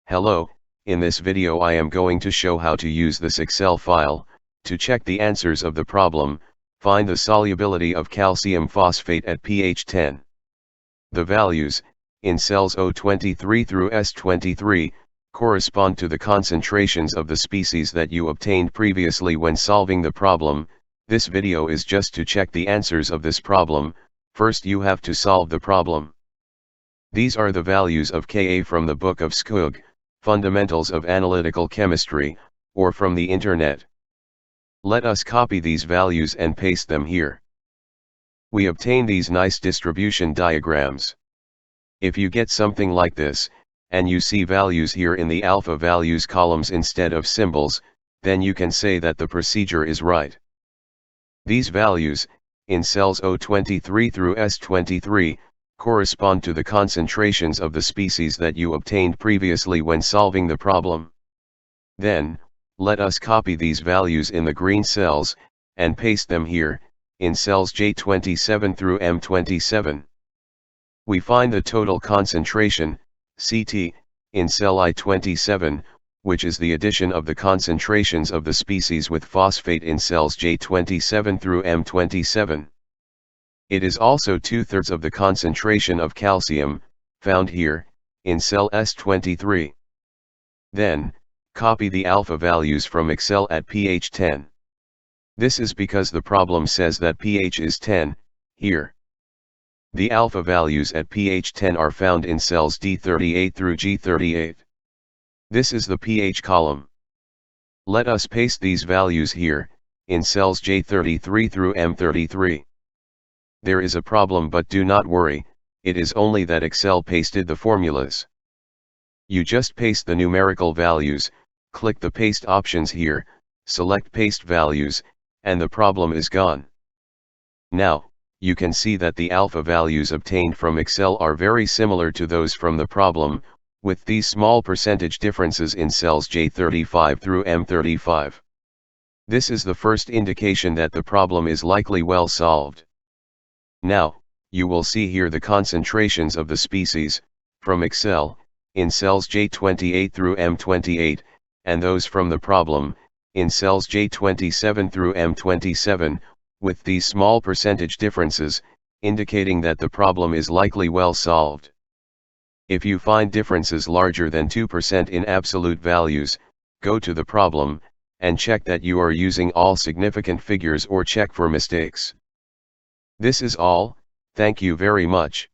Hello, in this video I am going to show how to use this Excel file, to check the answers of the problem, find the solubility of calcium phosphate at pH 10. The values, in cells O23 through S23, correspond to the concentrations of the species that you obtained previously when solving the problem. This video is just to check the answers of this problem. First you have to solve the problem. These are the values of Ka from the book of Skug, Fundamentals of Analytical Chemistry, or from the internet. Let us copy these values and paste them here. We obtain these nice distribution diagrams. If you get something like this, and you see values here in the alpha values columns instead of symbols, then you can say that the procedure is right. These values, in cells O23 through S23, correspond to the concentrations of the species that you obtained previously when solving the problem. Then, let us copy these values in the green cells, and paste them here, in cells J27 through M27. We find the total concentration, Ct, in cell I27, which is the addition of the concentrations of the species with phosphate in cells J27 through M27. It is also 2/3 of the concentration of calcium, found here, in cell S23. Then, copy the alpha values from Excel at pH 10. This is because the problem says that pH is 10, here. The alpha values at pH 10 are found in cells D38 through G38. This is the pH column. Let us paste these values here, in cells J33 through M33. There is a problem, but do not worry, it is only that Excel pasted the formulas. You just paste the numerical values, click the paste options here, select paste values, and the problem is gone. Now, you can see that the alpha values obtained from Excel are very similar to those from the problem, with these small percentage differences in cells J35 through M35. This is the first indication that the problem is likely well solved. Now, you will see here the concentrations of the species, from Excel, in cells J28 through M28, and those from the problem, in cells J27 through M27, with these small percentage differences, indicating that the problem is likely well solved. If you find differences larger than 2% in absolute values, go to the problem, and check that you are using all significant figures or check for mistakes. This is all, thank you very much.